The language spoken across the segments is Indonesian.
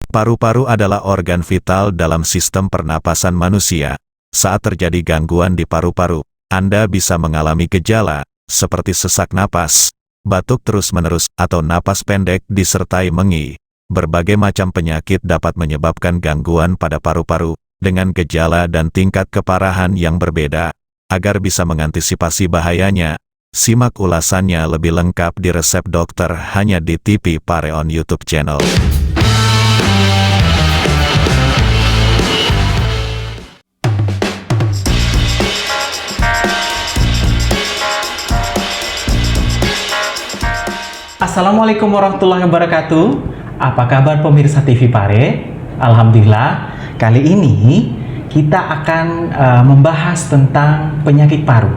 Paru-paru adalah organ vital dalam sistem pernapasan manusia. Saat terjadi gangguan di paru-paru, Anda bisa mengalami gejala seperti sesak napas, batuk terus-menerus, atau napas pendek disertai mengi. Berbagai macam penyakit dapat menyebabkan gangguan pada paru-paru, dengan gejala dan tingkat keparahan yang berbeda. Agar bisa mengantisipasi bahayanya, simak ulasannya lebih lengkap di Resep Dokter hanya di TV Pare on YouTube channel. Assalamualaikum warahmatullahi wabarakatuh. Apa kabar pemirsa TV Pare? Alhamdulillah, kali ini kita akan membahas tentang penyakit paru.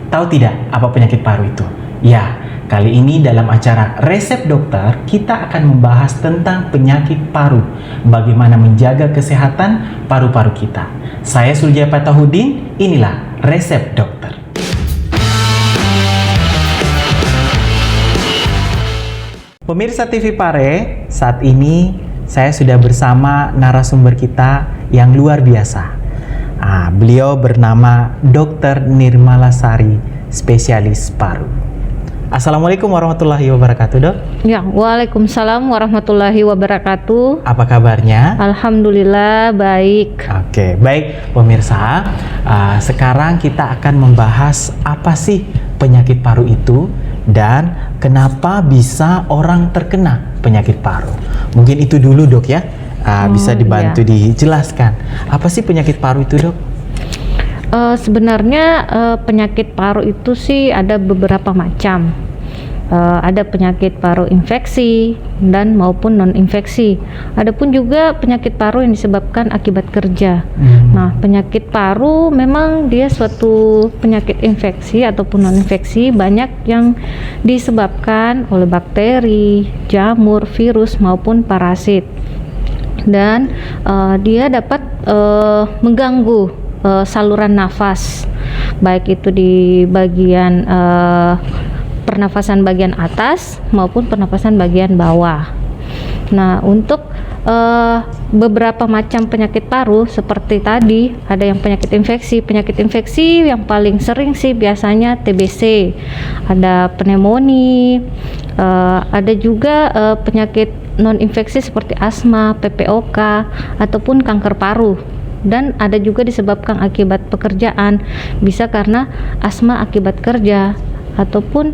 Tahu tidak apa penyakit paru itu? Ya, kali ini dalam acara Resep Dokter kita akan membahas tentang penyakit paru. Bagaimana menjaga kesehatan paru-paru kita. Saya Suljaya Patahudin, inilah Resep Dokter. Pemirsa TV Pare, saat ini saya sudah bersama narasumber kita yang luar biasa. Beliau bernama Dr. Nirmalasari, spesialis paru. Assalamualaikum warahmatullahi wabarakatuh, Dok. Ya, waalaikumsalam warahmatullahi wabarakatuh. Apa kabarnya? Alhamdulillah baik. Oke, baik pemirsa. Sekarang kita akan membahas apa sih penyakit paru itu dan kenapa bisa orang terkena penyakit paru. Mungkin itu dulu, Dok, ya. Bisa dibantu dijelaskan. Apa sih penyakit paru itu, Dok? Sebenarnya penyakit paru itu sih ada beberapa macam. Ada penyakit paru infeksi dan maupun non-infeksi. Adapun juga penyakit paru yang disebabkan akibat kerja. Nah, penyakit paru memang dia suatu penyakit infeksi ataupun non-infeksi, banyak yang disebabkan oleh bakteri, jamur, virus maupun parasit. Dan dia dapat mengganggu saluran nafas, baik itu di bagian pernafasan bagian atas maupun pernafasan bagian bawah. Nah, untuk beberapa macam penyakit paru seperti tadi, ada yang penyakit infeksi. Penyakit infeksi yang paling sering sih biasanya TBC, ada pneumonia, ada juga penyakit non-infeksi seperti asma, PPOK, ataupun kanker paru. Dan ada juga disebabkan akibat pekerjaan, bisa karena asma akibat kerja, ataupun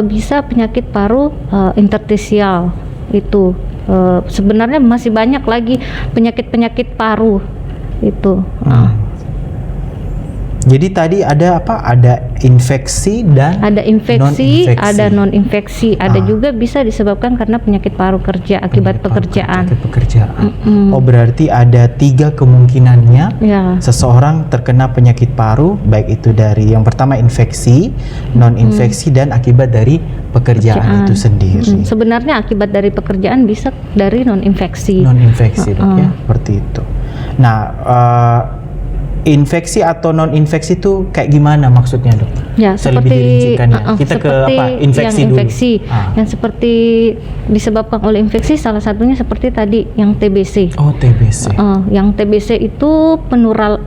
bisa penyakit paru interstisial. Itu sebenarnya masih banyak lagi penyakit-penyakit paru itu. Jadi tadi ada apa? Ada infeksi dan ada infeksi, non-infeksi. ada non-infeksi, ada juga bisa disebabkan karena penyakit paru kerja akibat pekerjaan. Oh, berarti ada 3 kemungkinannya seseorang terkena penyakit paru, baik itu dari yang pertama infeksi, non-infeksi, dan akibat dari pekerjaan itu sendiri. Sebenarnya akibat dari pekerjaan bisa dari non-infeksi. Non-infeksi, Dok, ya, seperti itu. Nah, infeksi atau non-infeksi itu kayak gimana maksudnya, Dok? Ya, seperti kita ke apa? Infeksi yang dulu. Infeksi yang seperti disebabkan oleh infeksi, salah satunya seperti tadi yang TBC. Oh, TBC. Yang TBC itu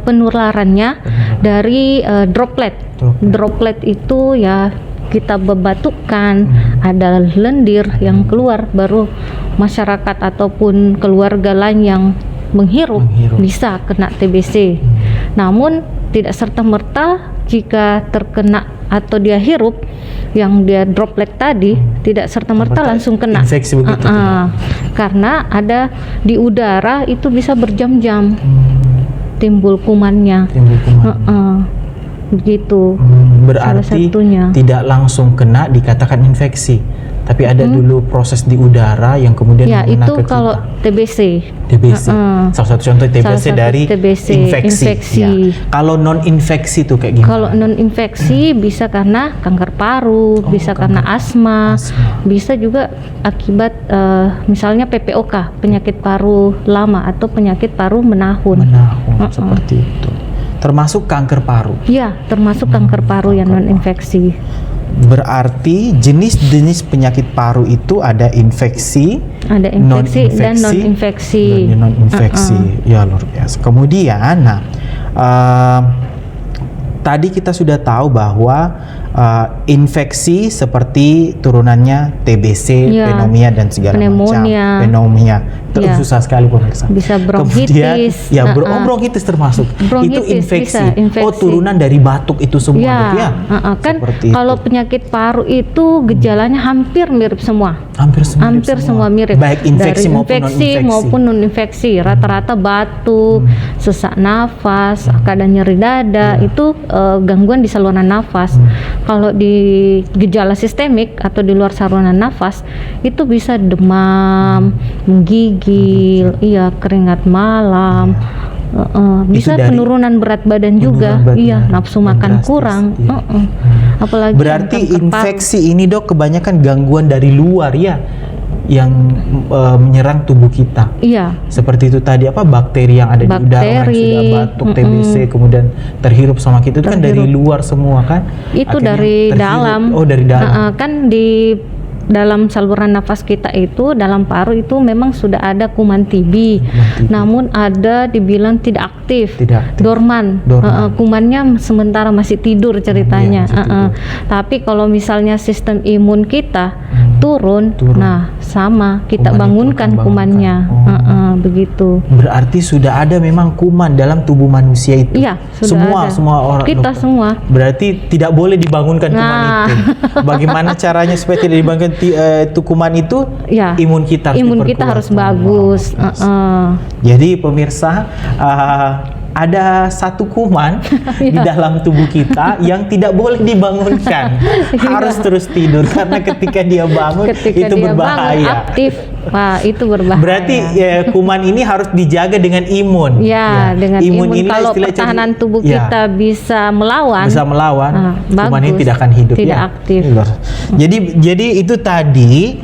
penularannya dari droplet. Droplet itu ya kita bebatukan, ada lendir yang keluar, baru masyarakat ataupun keluarga lain yang menghirup bisa kena TBC. Namun tidak serta-merta jika terkena atau dia hirup yang dia droplet tadi tidak serta-merta langsung kena infeksi begitu. Karena ada di udara itu bisa berjam-jam timbul kumannya. Begitu. Berarti tidak langsung kena dikatakan infeksi, tapi ada dulu proses di udara yang kemudian mengena ke kita. Kalau TBC. Salah satu contoh TBC dari infeksi. Ya. Kalau non-infeksi itu kayak gimana? Kalau non-infeksi bisa karena kanker paru, bisa karena asma, bisa juga akibat misalnya PPOK, penyakit paru lama atau penyakit paru menahun. Seperti itu. Termasuk kanker paru. Iya, termasuk kanker paru yang non-infeksi. Berarti jenis-jenis penyakit paru itu ada infeksi, Ada infeksi dan non-infeksi. Non-infeksi. Ya, luar biasa. Kemudian, nah, tadi kita sudah tahu bahwa infeksi seperti turunannya TBC, Ya, pneumonia dan segala macam. Pneumonia. Terus Ya. susah sekali pemirsa. Bisa bronkitis. Kemudian, ya bronkitis termasuk. Itu Bronkitis, infeksi. bisa, infeksi. Oh, turunan dari batuk itu semua, Ya, Dok, ya. kan Seperti kalau itu. penyakit paru itu gejalanya hampir mirip semua. Hampir Semua mirip. Baik infeksi Dari maupun infeksi non-infeksi. maupun non-infeksi. Rata-rata batuk, sesak nafas, kadang nyeri dada, itu gangguan di saluran nafas. Kalau di gejala sistemik atau di luar saluran nafas itu bisa demam, menggigil, iya keringat malam. Bisa dari penurunan berat badan juga, penurunan berat iya badan nafsu yang makan drastis, kurang. iya. Apalagi Berarti yang kanker paru. infeksi ini, Dok, kebanyakan gangguan dari luar ya yang menyerang tubuh kita. Iya, Seperti itu tadi, apa, bakteri yang ada di udara, orang yang Bakteri, sudah batuk, TBC, kemudian terhirup sama kita itu kan dari luar semua kan? itu Akhirnya dari terhirup. dalam. Oh, dari dalam. Kan di dalam saluran nafas kita itu, dalam paru itu memang sudah ada kuman TB. Namun ada dibilang tidak aktif, Tidak aktif. dorman. Kumannya sementara masih tidur ceritanya. Iya, masih tidur. Tapi kalau misalnya sistem imun kita turun, nah sama kita Kuman itu bangunkan akan kumannya. bangunkan. Begitu. Berarti sudah ada memang kuman dalam tubuh manusia itu. Iya, sudah ada. Semua orang, Kita dokter. semua. Berarti tidak boleh dibangunkan kuman Nah. itu. Bagaimana caranya supaya tidak dibangunkan itu kuman itu? Ya, Imun kita harus imun kita diperkuat. harus bagus. Jadi pemirsa, ada satu kuman di dalam tubuh kita yang tidak boleh dibangunkan, harus terus tidur karena ketika dia bangun Ketika itu dia berbahaya. bangun aktif, wah itu berbahaya. Berarti kuman ini harus dijaga dengan imun. Ya, dengan imun. inilah Kalau istilahnya pertahanan tubuh ya, kita bisa melawan, bisa melawan, kuman ini bagus. tidak akan hidup. Tidak ya. aktif. Jadi itu tadi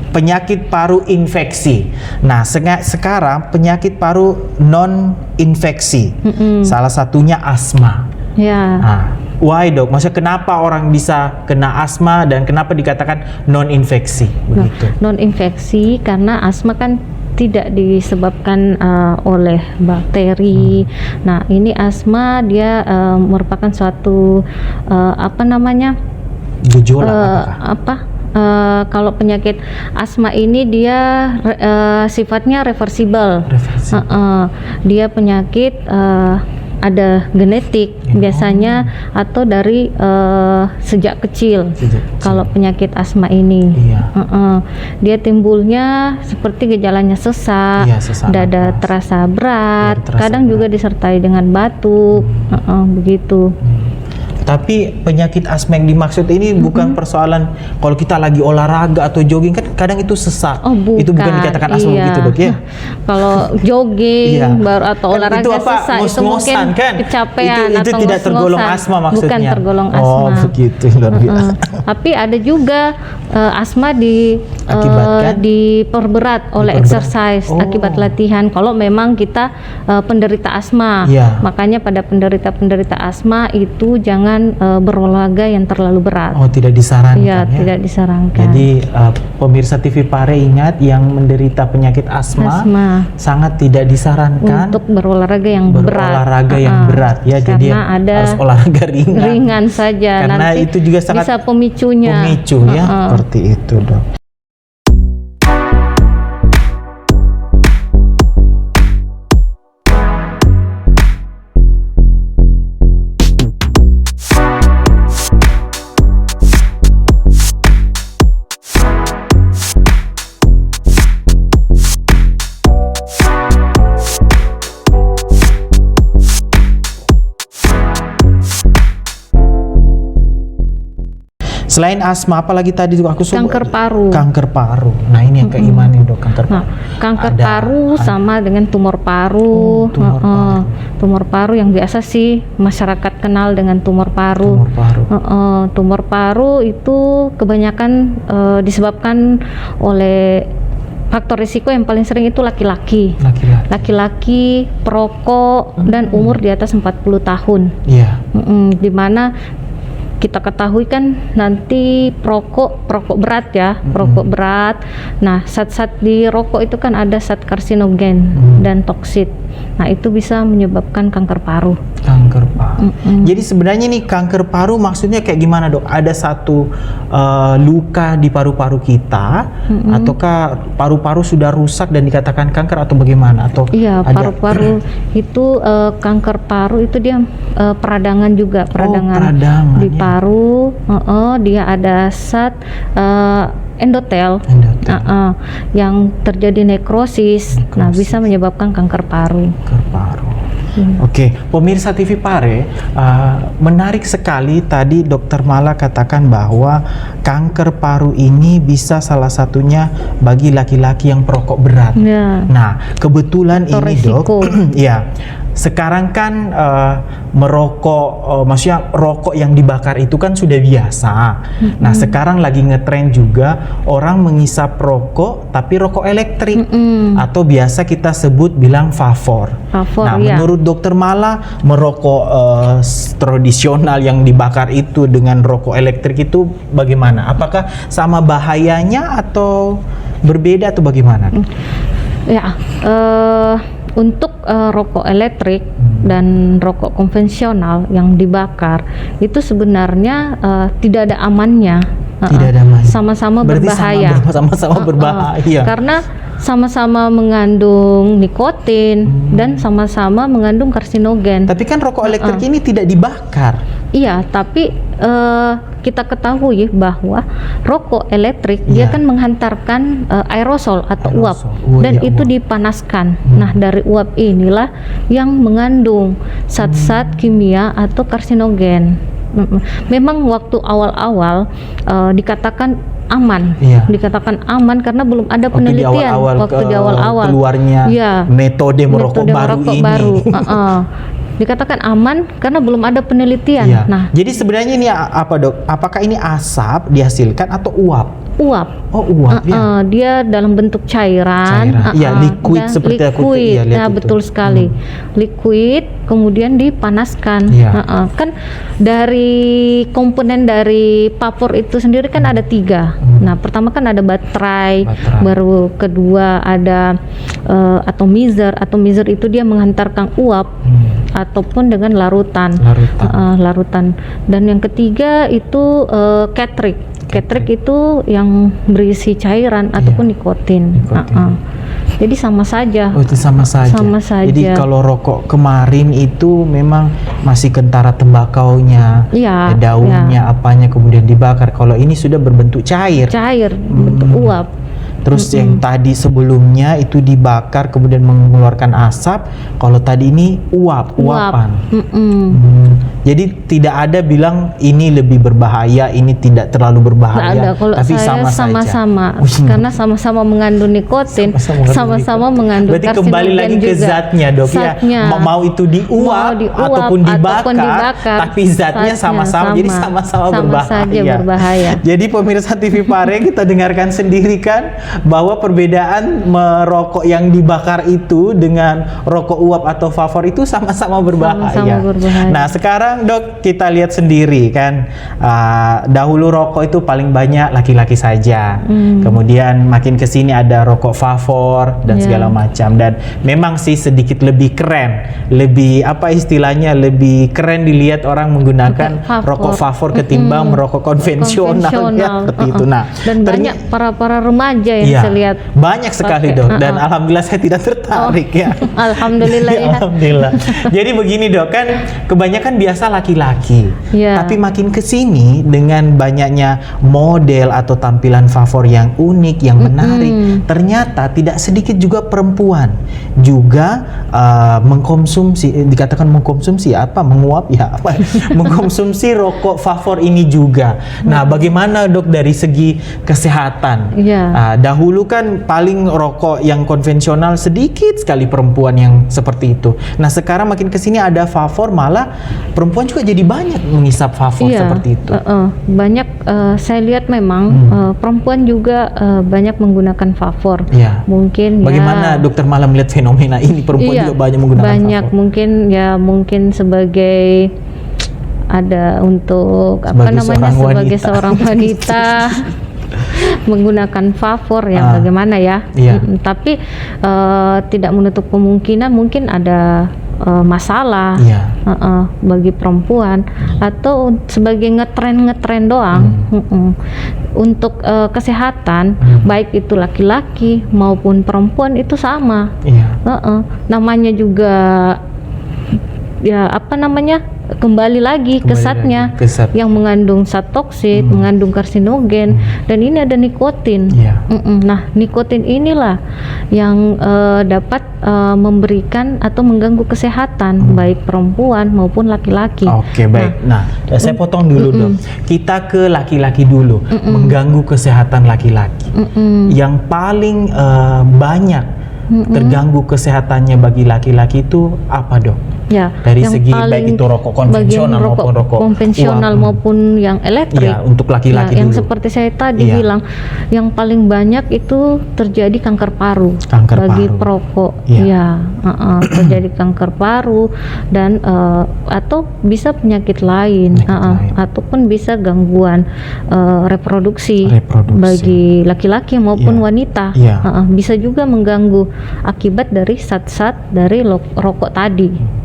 penyakit paru infeksi. Nah, sekarang penyakit paru non infeksi. Salah satunya asma. Ya. Nah, why, Dok? Maksudnya kenapa orang bisa kena asma dan kenapa dikatakan non infeksi? Begitu. Non infeksi karena asma kan tidak disebabkan oleh bakteri. Nah, ini asma dia merupakan suatu apa namanya? Gejolak apakah? Kalau penyakit asma ini dia sifatnya reversible. Dia penyakit ada genetik biasanya atau dari sejak kecil. Kalau penyakit asma ini, dia timbulnya seperti gejalanya sesak, dada terasa berat, kadang juga disertai dengan batuk, begitu. Tapi penyakit asma yang dimaksud ini bukan persoalan kalau kita lagi olahraga atau jogging kan kadang itu sesak. Oh, bukan. Itu bukan dikatakan asma begitu, Dok, ya? Kalau jogging baru atau Kan olahraga itu apa, sesak itu mungkin kan? kecapean itu atau tidak tergolong ngos-ngosan. asma maksudnya. Bukan tergolong asma. Oh, begitu, luar biasa. Tapi ada juga asma Akibatkan? diperberat oleh exercise akibat latihan. Kalau memang kita penderita asma, makanya pada penderita asma itu jangan berolahraga yang terlalu berat. Oh, tidak disarankan. Iya, tidak disarankan. Jadi pemirsa TV Pare ingat yang menderita penyakit asma sangat tidak disarankan untuk berolahraga yang berat ya. Jadi harus olahraga ringan saja. Karena nanti itu juga sangat bisa pemicu ya, seperti itu, Dok. Selain asma, apalagi tadi aku kanker paru. Kanker paru. Nah, ini yang keimanin, Dok, kanker paru. Kanker paru sama dengan tumor paru. Tumor paru yang biasa sih masyarakat kenal dengan tumor paru. Tumor paru itu kebanyakan disebabkan oleh faktor risiko yang paling sering itu laki-laki. Laki-laki, perokok dan umur di atas 40 tahun. Iya. Di mana kita ketahui kan nanti perokok berat ya, perokok berat. Nah, zat-zat di rokok itu kan ada zat karsinogen dan toksit. Nah, itu bisa menyebabkan kanker paru. Kanker paru. Jadi sebenarnya nih kanker paru maksudnya kayak gimana, Dok? Ada satu luka di paru-paru kita, ataukah paru-paru sudah rusak dan dikatakan kanker atau bagaimana? Atau iya, ada... paru-paru itu kanker paru itu dia peradangan juga, peradangan di ya. paru. Dia ada zat endotel, yang terjadi nekrosis. Nah, bisa menyebabkan kanker paru. Kanker paru. Oke, pemirsa TV Pare, menarik sekali tadi Dokter Mala katakan bahwa kanker paru ini bisa salah satunya bagi laki-laki yang perokok berat. Ya. Nah, kebetulan Atau ini resiko. Dok, ya. Sekarang kan merokok, maksudnya rokok yang dibakar itu kan sudah biasa. Nah, sekarang lagi ngetren juga orang mengisap rokok tapi rokok elektrik, atau biasa kita sebut bilang vapor. Nah, ya. menurut Dokter Mala, merokok tradisional yang dibakar itu dengan rokok elektrik itu bagaimana? Apakah sama bahayanya atau berbeda atau bagaimana? Ya, untuk rokok elektrik dan rokok konvensional yang dibakar itu sebenarnya tidak ada amannya. Tidak ada amannya. Sama-sama berbahaya. Sama-sama berbahaya. Karena sama-sama mengandung nikotin dan sama-sama mengandung karsinogen. Tapi kan rokok elektrik ini tidak dibakar. Iya, tapi kita ketahui bahwa rokok elektrik dia kan menghantarkan aerosol atau uap, dan itu dipanaskan. Nah, dari uap inilah yang mengandung zat-zat kimia atau karsinogen. Memang waktu awal-awal dikatakan aman, dikatakan aman karena belum ada penelitian waktu di awal-awal keluarnya metode merokok baru. Dikatakan aman karena belum ada penelitian. Nah, jadi sebenarnya ini apa, Dok? Apakah ini asap dihasilkan atau uap? Uap. Oh, uap ya. Dia dalam bentuk cairan. Iya, liquid seperti aku lihat itu. Betul sekali. Liquid kemudian dipanaskan. Kan dari komponen dari vapor itu sendiri kan ada 3. Nah, pertama kan ada baterai. Baru kedua ada atomizer. Atomizer itu dia menghantarkan uap ataupun dengan larutan. Dan yang ketiga itu catrik. Catrik itu yang berisi cairan ataupun nikotin. Jadi sama saja. Oh, itu sama saja. Jadi kalau rokok kemarin itu memang masih kentara tembakaunya, daunnya, apanya kemudian dibakar. Kalau ini sudah berbentuk cair. Bentuk uap. Terus yang tadi sebelumnya itu dibakar kemudian mengeluarkan asap. Kalau tadi ini uapan. Jadi tidak ada bilang ini lebih berbahaya, ini tidak terlalu berbahaya. Nggak ada. Kalau tapi saya sama-sama karena sama-sama mengandung nikotin, sama-sama mengandung berarti karsinogen kembali lagi ke zatnya, Dok, ya. Mau itu diuap ataupun dibakar, tapi zatnya sama-sama, jadi sama-sama berbahaya. Jadi pemirsa TV Pare, kita dengarkan sendiri kan bahwa perbedaan merokok yang dibakar itu dengan rokok uap atau vapor itu sama-sama berbahaya. Nah, sekarang, Dok, kita lihat sendiri kan, dahulu rokok itu paling banyak laki-laki saja. Kemudian makin ke sini ada rokok vapor dan segala macam, dan memang sih sedikit lebih keren, lebih apa istilahnya, lebih keren dilihat orang menggunakan rokok vapor ketimbang merokok konvensional. Ya, seperti itu. Nah, dan banyak para remaja yang saya lihat banyak sekali, Dok, dan alhamdulillah saya tidak tertarik ya. Alhamdulillah ya. Alhamdulillah. Jadi begini, Dok, kan kebanyakan biasa laki-laki, tapi makin ke sini dengan banyaknya model atau tampilan vapor yang unik, yang menarik, ternyata tidak sedikit juga perempuan juga mengkonsumsi, dikatakan mengkonsumsi apa, menguap ya, apa, mengkonsumsi rokok vapor ini juga. Nah, bagaimana, Dok, dari segi kesehatan? Dahulu kan paling rokok yang konvensional sedikit sekali perempuan yang seperti itu. Nah, sekarang makin ke sini ada vapor, malah perempuan juga jadi banyak mengisap vapor seperti itu. Banyak, saya lihat memang perempuan juga banyak menggunakan vapor. Mungkin bagaimana Dokter Mala melihat fenomena ini, perempuan juga banyak menggunakan vapor? Mungkin sebagai ada untuk sebagai seorang wanita menggunakan favor ya bagaimana ya. Tapi tidak menutup kemungkinan mungkin ada masalah bagi perempuan atau sebagai ngetren doang. Untuk kesehatan baik itu laki-laki maupun perempuan itu sama. Namanya juga ya kembali lagi ke zatnya yang mengandung zat toksit, mengandung karsinogen, dan ini ada nikotin. Nah, nikotin inilah yang dapat memberikan atau mengganggu kesehatan baik perempuan maupun laki-laki. Oke, baik. Nah, saya potong dulu dong. Kita ke laki-laki dulu. Mengganggu kesehatan laki-laki. Yang paling banyak terganggu kesehatannya bagi laki-laki itu apa, Dok? Ya, dari segi baik itu rokok konvensional maupun rokok konvensional maupun yang elektrik. Ya, untuk laki-laki yang seperti saya tadi bilang, yang paling banyak itu terjadi kanker paru bagi perokok. Terjadi kanker paru dan atau bisa penyakit lain, ataupun bisa gangguan reproduksi bagi laki-laki maupun wanita. Bisa juga mengganggu akibat dari zat-zat dari rokok tadi.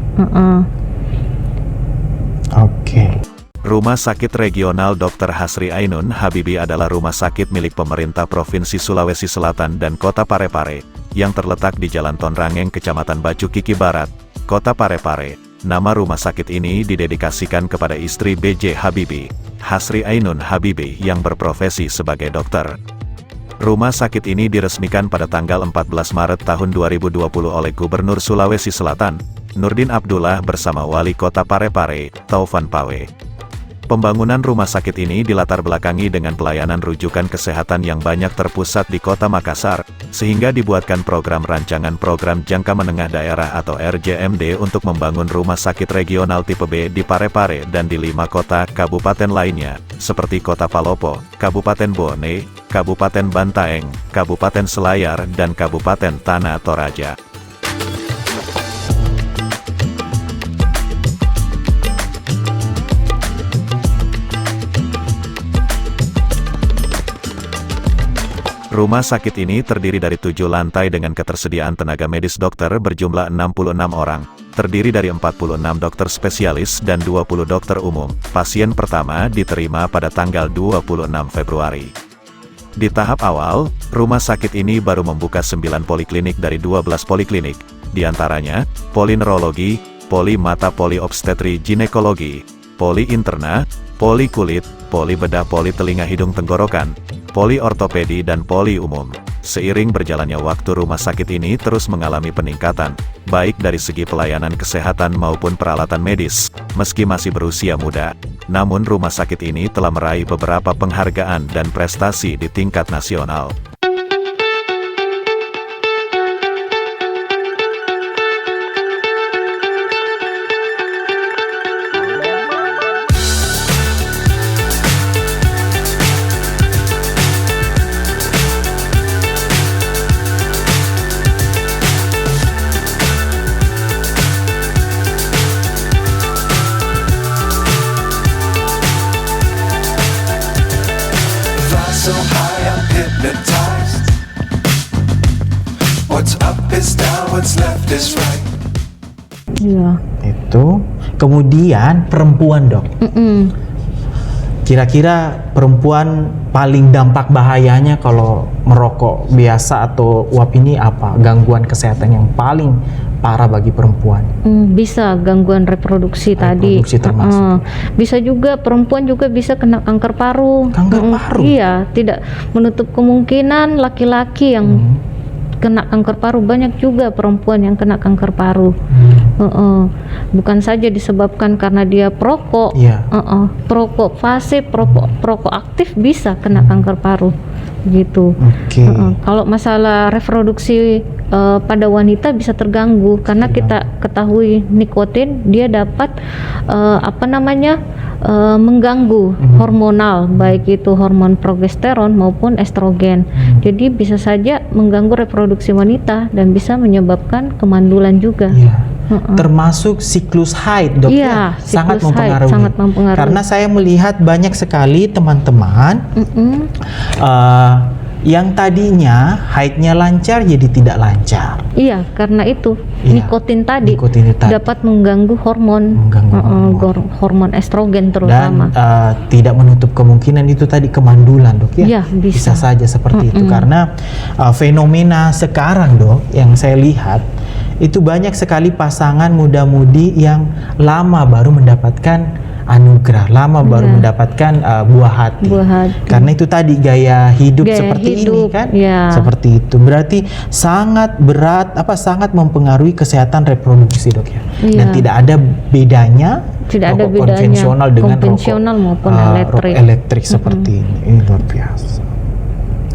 Rumah Sakit Regional Dr. Hasri Ainun Habibi adalah rumah sakit milik pemerintah Provinsi Sulawesi Selatan dan Kota Parepare, yang terletak di Jalan Tonrangeng, Kecamatan Bacu Kiki Barat, Kota Parepare. Nama rumah sakit ini didedikasikan kepada istri B.J. Habibi, Hasri Ainun Habibi, yang berprofesi sebagai dokter. Rumah sakit ini diresmikan pada tanggal 14 Maret tahun 2020 oleh Gubernur Sulawesi Selatan, Nurdin Abdullah bersama Wali Kota Parepare, Taufan Pawe. Pembangunan rumah sakit ini dilatar belakangi dengan pelayanan rujukan kesehatan yang banyak terpusat di Kota Makassar, sehingga dibuatkan program rancangan program jangka menengah daerah atau RJMD untuk membangun rumah sakit regional tipe B di Parepare dan di 5 kota kabupaten lainnya, seperti Kota Palopo, Kabupaten Bone, Kabupaten Bantaeng, Kabupaten Selayar, dan Kabupaten Tanah Toraja. Rumah sakit ini terdiri dari 7 lantai dengan ketersediaan tenaga medis dokter berjumlah 66 orang, terdiri dari 46 dokter spesialis dan 20 dokter umum. Pasien pertama diterima pada tanggal 26 Februari. Di tahap awal, rumah sakit ini baru membuka 9 poliklinik dari 12 poliklinik, diantaranya, polineurologi, poli mata, poli obstetri ginekologi, poli interna, poli kulit, poli bedah, poli telinga hidung tenggorokan, poli ortopedi, dan poli umum. Seiring berjalannya waktu, rumah sakit ini terus mengalami peningkatan, baik dari segi pelayanan kesehatan maupun peralatan medis. Meski masih berusia muda, namun rumah sakit ini telah meraih beberapa penghargaan dan prestasi di tingkat nasional. So high I'm hypnotized. What's up is down, what's left is right. Iya. Itu. Kemudian perempuan, Dok. Kira-kira perempuan paling dampak bahayanya kalau merokok biasa atau uap ini apa? Gangguan kesehatan yang paling parah bagi perempuan? Bisa gangguan reproduksi tadi. Termasuk. Bisa juga perempuan juga bisa kena kanker paru. Kanker paru? Iya, tidak menutup kemungkinan laki-laki yang kena kanker paru. Banyak juga perempuan yang kena kanker paru. Bukan saja disebabkan karena dia perokok. Perokok pasif, perokok aktif bisa kena kanker paru. Gitu. Kalau masalah reproduksi pada wanita bisa terganggu karena kita ketahui nikotin dia dapat mengganggu hormonal, baik itu hormon progesteron maupun estrogen. Jadi bisa saja mengganggu reproduksi wanita dan bisa menyebabkan kemandulan juga. termasuk siklus haid, Dok, Iya, ya, sangat siklus haid mempengaruhi. sangat mempengaruhi. Karena saya melihat banyak sekali teman-teman yang tadinya haidnya lancar jadi tidak lancar. Iya, karena itu Iya, nikotin tadi nikotin itu tadi. dapat mengganggu hormon, hormon estrogen Dan terutama. tidak menutup kemungkinan itu tadi kemandulan, Dok, ya. Iya, bisa. saja seperti itu karena fenomena sekarang, Dok, yang saya lihat itu banyak sekali pasangan muda-mudi yang lama baru mendapatkan anugerah, lama baru mendapatkan buah hati. Buah hati. Karena itu tadi gaya hidup Gaya seperti ini hidup, kan, ya. seperti itu. Berarti sangat berat, sangat mempengaruhi kesehatan reproduksi, Dok, ya. Iya. Dan tidak ada bedanya. Tidak ada Rokok bedanya konvensional dengan konvensional rokok maupun elektrik. elektrik seperti ini luar biasa.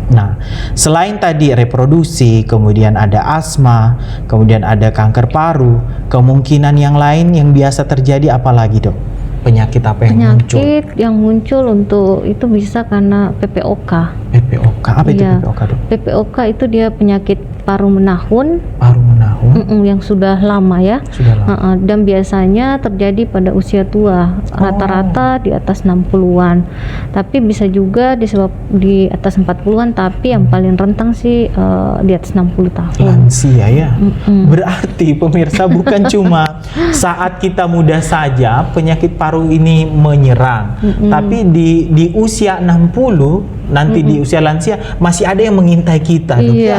Nah, selain tadi reproduksi, kemudian ada asma, kemudian ada kanker paru, kemungkinan yang lain yang biasa terjadi apalagi, Dok? Penyakit apa yang muncul? Penyakit yang muncul untuk itu bisa karena PPOK. PPOK, apa itu Iya. PPOK, Dok? PPOK itu dia penyakit paru menahun Paru menahun, yang sudah lama ya. sudah lama. Dan biasanya terjadi pada usia tua, rata-rata di atas 60-an. Tapi bisa juga disebab di atas 40-an, tapi yang paling rentang sih di atas 60 tahun. Lansia ya. Berarti pemirsa bukan cuma saat kita muda saja penyakit paru ini menyerang, tapi di usia 60 nanti di usia lansia masih ada yang mengintai kita, Dok, ya. Iya,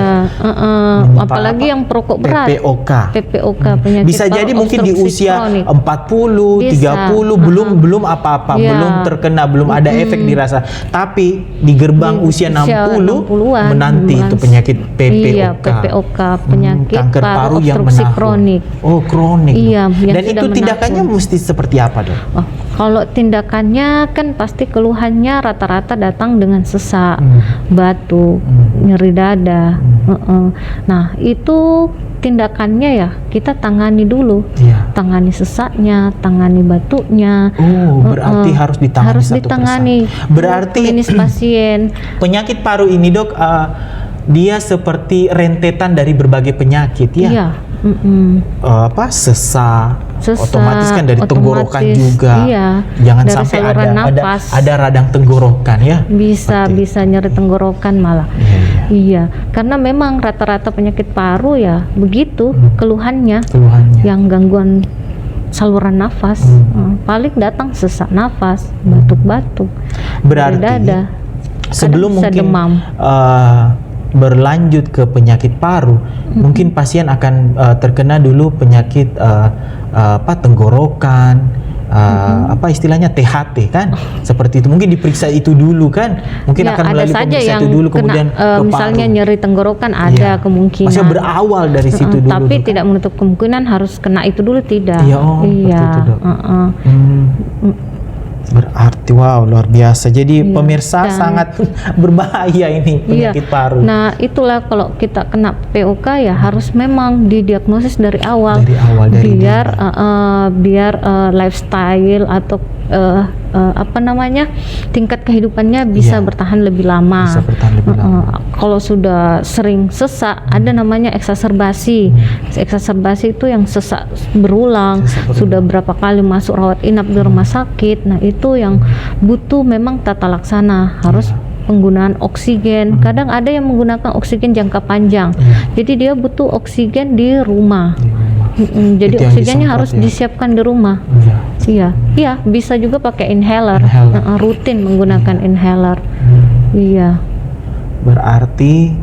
Menyimpan apalagi apa? yang perokok berat. PPOK. PPOK penyakit Bisa paru jadi mungkin di obstruksi usia kronik. 40, Bisa. 30 belum apa-apa, Iya. belum terkena, belum ada efek dirasa. Tapi di gerbang Di usia 60 60-an, menanti itu penyakit PPOK. Iya, PPOK penyakit kanker paru yang obstruksi menahun. kronik. Oh, kronik. Iya, Dok. yang Dan sudah itu tindakannya menahun. mesti seperti apa, Dok? Oh, kalau tindakannya kan pasti keluhannya rata-rata datang dengan sesak, batuk, nyeri dada. Nah, itu tindakannya ya kita tangani dulu. Iya. Tangani sesaknya, tangani batuknya. Oh, berarti harus ditangani Harus satu ditangani. persatu. Berarti klinis pasien. penyakit paru ini, Dok, dia seperti rentetan dari berbagai penyakit, ya. Iya. Sesak, otomatis kan dari tenggorokan otomatis, juga. iya. Jangan Dari sampai saluran ada nafas. radang tenggorokan, ya. Bisa nyeri tenggorokan malah. Iya. Iya, karena memang rata-rata penyakit paru ya begitu keluhannya, Keluhannya. yang gangguan saluran nafas, paling datang sesak nafas, batuk-batuk, Berarti nyeri dada, sebelum kadang bisa mungkin demam. Berlanjut ke penyakit paru, mungkin pasien akan terkena dulu penyakit tenggorokan, istilahnya THT kan, seperti itu. Mungkin diperiksa itu dulu kan, mungkin Ya, akan ada melalui saja pemeriksaan yang itu dulu, kena, kemudian ke misalnya paru. nyeri tenggorokan ada Iya. kemungkinan. Maksudnya berawal dari situ dulu. Tapi Dok, tidak menutup kemungkinan harus kena itu dulu, tidak. Iya, seperti itu, Dok. Berarti wow, luar biasa. Jadi Iya, pemirsa dan- sangat berbahaya ini penyakit paru. Nah, itulah kalau kita kena POK ya harus memang didiagnosis dari awal. Dari awal, dari biar lifestyle atau tingkat kehidupannya bisa Iya. bertahan lebih lama. Bisa bertahan lebih lama. Kalau sudah sering sesak, ada namanya eksaserbasi. Eksaserbasi itu yang sesak berulang, Sesak berulang. sudah berapa kali masuk rawat inap di rumah sakit. Nah, itu yang butuh memang tata laksana, harus penggunaan oksigen. Kadang ada yang menggunakan oksigen jangka panjang. Jadi dia butuh oksigen di rumah. Jadi Itu yang oksigennya disemprot, harus ya? disiapkan di rumah. Iya. Iya, bisa juga pakai inhaler. Inhaler. Rutin menggunakan inhaler. Iya. Berarti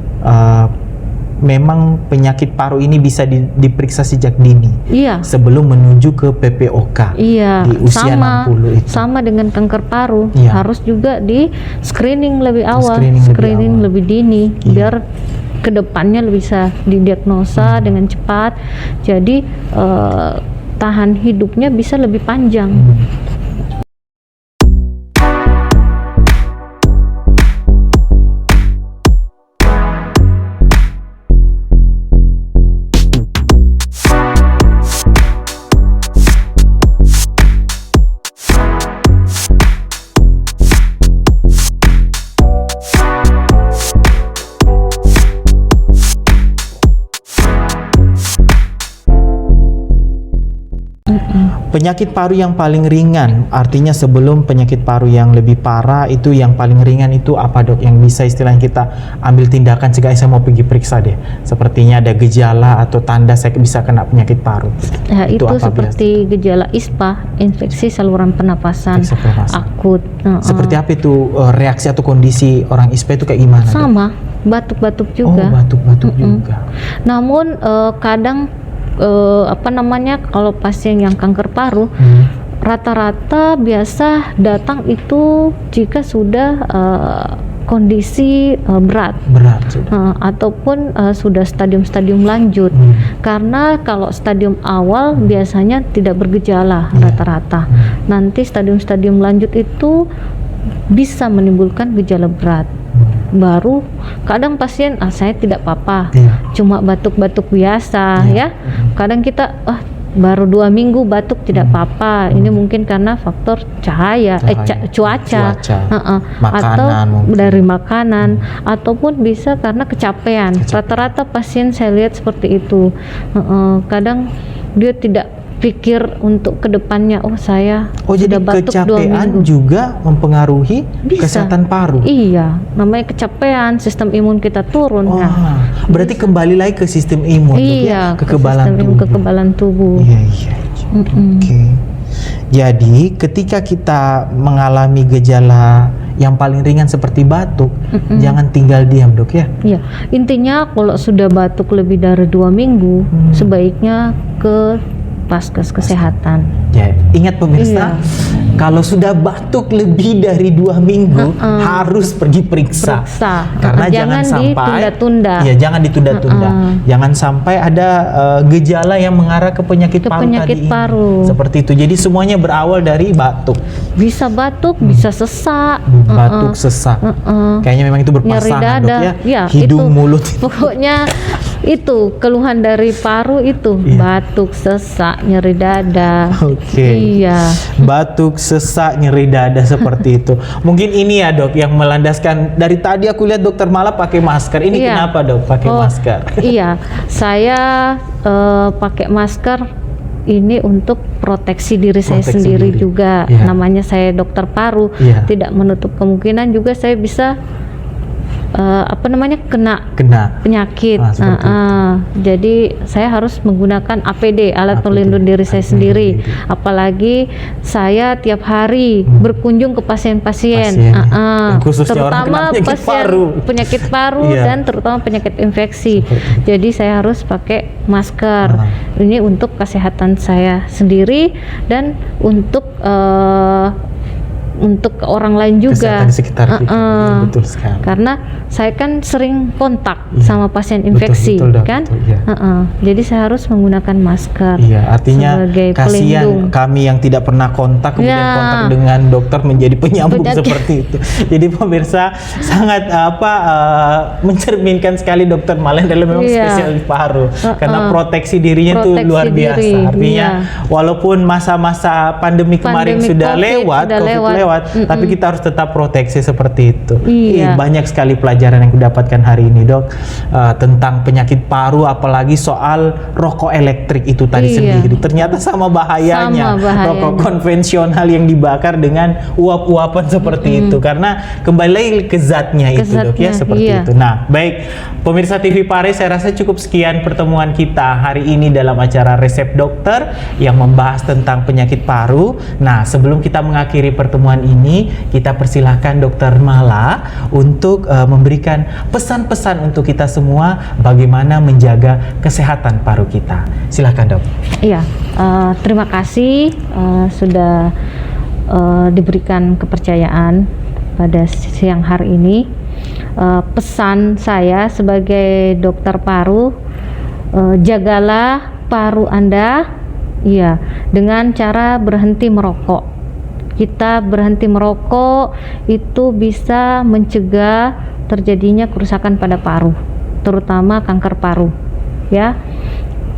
memang penyakit paru ini bisa diperiksa sejak dini, Iya. sebelum menuju ke PPOK. Iya, Di usia 60 itu. sama dengan kanker paru, Iya. harus juga di screening lebih awal, Screening lebih awal. lebih dini, Iya. biar kedepannya bisa didiagnosa dengan cepat, jadi tahan hidupnya bisa lebih panjang. penyakit paru yang paling ringan, artinya sebelum penyakit paru yang lebih parah, itu yang paling ringan itu apa dok? Yang bisa istilahnya kita ambil tindakan jika saya mau pergi periksa deh. Sepertinya ada gejala atau tanda saya bisa kena penyakit paru. Ya, itu apa seperti gejala ISPA, infeksi saluran pernapasan Infeksi pernapasan. akut. Seperti apa itu reaksi atau kondisi orang ISPA itu kayak gimana? Dok? Sama, batuk-batuk Oh, juga. batuk-batuk juga. Namun kadang kalau pasien yang kanker paru rata-rata biasa datang itu jika sudah kondisi berat ataupun sudah stadium-stadium lanjut. Karena kalau stadium awal biasanya tidak bergejala rata-rata. Nanti stadium-stadium lanjut itu bisa menimbulkan gejala berat. Baru kadang pasien saya tidak apa-apa, cuma batuk-batuk biasa ya. Kadang kita baru 2 minggu batuk tidak apa-apa. Ini mungkin karena faktor cuaca. Atau mungkin. dari makanan ataupun bisa karena kecapean. Rata-rata pasien saya lihat seperti itu. Kadang dia tidak pikir untuk kedepannya, saya jadi sudah batuk 2 kecapean minggu. juga mempengaruhi kesehatan paru. Iya, namanya kecapean, sistem imun kita turun. Berarti kembali lagi ke sistem imun, Iya, ke kekebalan kekebalan tubuh. Iya. Oke. Jadi ketika kita mengalami gejala yang paling ringan seperti batuk, jangan tinggal diam dok ya. Iya, intinya kalau sudah batuk lebih dari 2 minggu, sebaiknya ke Vaskes kesehatan. Ya, ingat pemirsa, kalau sudah batuk lebih dari 2 minggu harus pergi periksa. Karena jangan sampai ditunda-tunda. Ya, jangan ditunda-tunda. Jangan sampai ada gejala yang mengarah ke penyakit paru tadi. Seperti itu. Jadi semuanya berawal dari batuk. Bisa batuk, bisa sesak. Batuk, sesak. Kayaknya memang itu berpasangan, dok ya. Hidung, mulut. Pokoknya itu keluhan dari paru itu, batuk, sesak, nyeri dada. Iya. Batuk, sesak, nyeri dada seperti itu. Mungkin ini ya dok yang melandaskan. Dari tadi aku lihat dokter Mala pakai masker. Ini kenapa dok pakai masker? Iya, saya pakai masker ini untuk proteksi diri saya sendiri juga. Namanya saya dokter paru, tidak menutup kemungkinan juga saya bisa kena penyakit. Jadi saya harus menggunakan APD, alat pelindung diri saya sendiri. Apalagi saya tiap hari berkunjung ke pasien-pasien, terutama penyakit paru dan terutama penyakit infeksi. Jadi saya harus pakai masker. Ini untuk kesehatan saya sendiri dan untuk orang lain juga. Kesehatan sekitar kita. Betul sekali. Karena saya kan sering kontak sama pasien infeksi, jadi saya harus menggunakan masker. Artinya kasihan kami yang tidak pernah kontak kemudian kontak dengan dokter menjadi penyambung seperti itu. Jadi pemirsa sangat mencerminkan sekali dokter Mala dalam memang spesialis paru karena proteksi dirinya tuh luar biasa. Artinya walaupun masa-masa pandemi kemarin sudah lewat, tapi kita harus tetap proteksi seperti itu. Banyak sekali pelajaran yang kudapatkan hari ini dok tentang penyakit paru, apalagi soal rokok elektrik itu tadi sendiri. Ternyata sama bahayanya rokok konvensional yang dibakar dengan uap-uapan seperti itu, karena kembali lagi ke zatnya itu dok ya, seperti itu. Nah baik pemirsa TV Pare, saya rasa cukup sekian pertemuan kita hari ini dalam acara Resep Dokter yang membahas tentang penyakit paru. Nah sebelum kita mengakhiri pertemuan ini, kita persilahkan Dokter Mala untuk memberikan pesan-pesan untuk kita semua bagaimana menjaga kesehatan paru kita. Silakan dok. Iya, terima kasih sudah diberikan kepercayaan pada siang hari ini. Pesan saya sebagai dokter paru, jagalah paru Anda, dengan cara berhenti merokok. Kita berhenti merokok itu bisa mencegah terjadinya kerusakan pada paru, terutama kanker paru.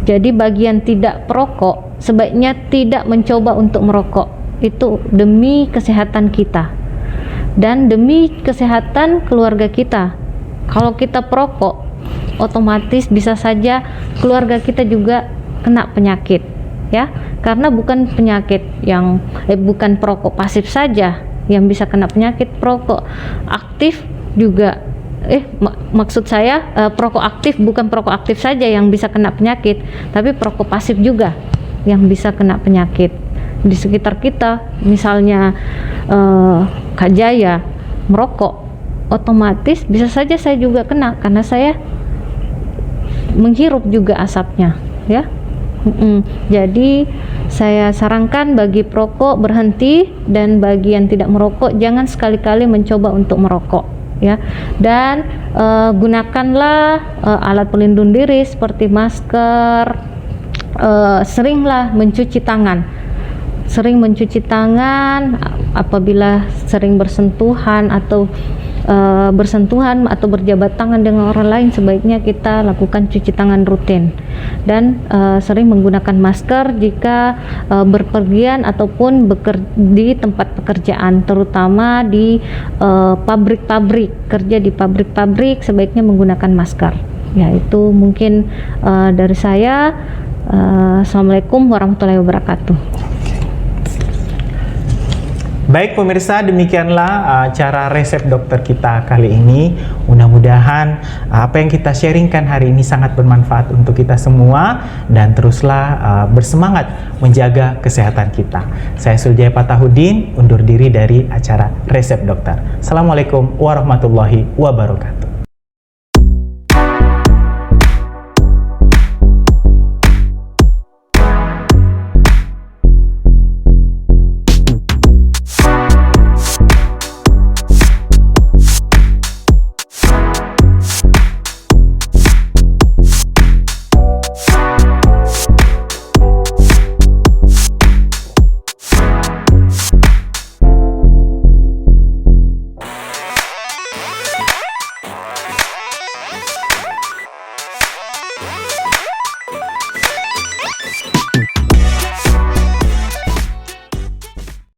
Jadi bagi yang tidak perokok, sebaiknya tidak mencoba untuk merokok. Itu demi kesehatan kita dan demi kesehatan keluarga kita. Kalau kita perokok, otomatis bisa saja keluarga kita juga kena penyakit. ya, karena bukan penyakit yang bukan perokok pasif saja yang bisa kena penyakit, perokok aktif juga maksud saya perokok aktif, bukan perokok aktif saja yang bisa kena penyakit, tapi perokok pasif juga yang bisa kena penyakit. Di sekitar kita misalnya Kak Jaya merokok, otomatis bisa saja saya juga kena karena saya menghirup juga asapnya, ya. Jadi saya sarankan bagi perokok berhenti, dan bagi yang tidak merokok jangan sekali-kali mencoba untuk merokok, ya. Dan gunakanlah alat pelindung diri seperti masker, seringlah mencuci tangan. Sering mencuci tangan apabila sering bersentuhan atau berjabat tangan dengan orang lain, sebaiknya kita lakukan cuci tangan rutin, dan sering menggunakan masker jika berpergian ataupun di tempat pekerjaan, terutama di pabrik-pabrik, kerja di pabrik-pabrik sebaiknya menggunakan masker. Ya, itu mungkin dari saya. Assalamualaikum warahmatullahi wabarakatuh. Baik pemirsa, demikianlah cara resep dokter kita kali ini. Mudah-mudahan apa yang kita sharingkan hari ini sangat bermanfaat untuk kita semua, dan teruslah bersemangat menjaga kesehatan kita. Saya Suljaya Patahudin undur diri dari acara Resep Dokter. Assalamualaikum warahmatullahi wabarakatuh.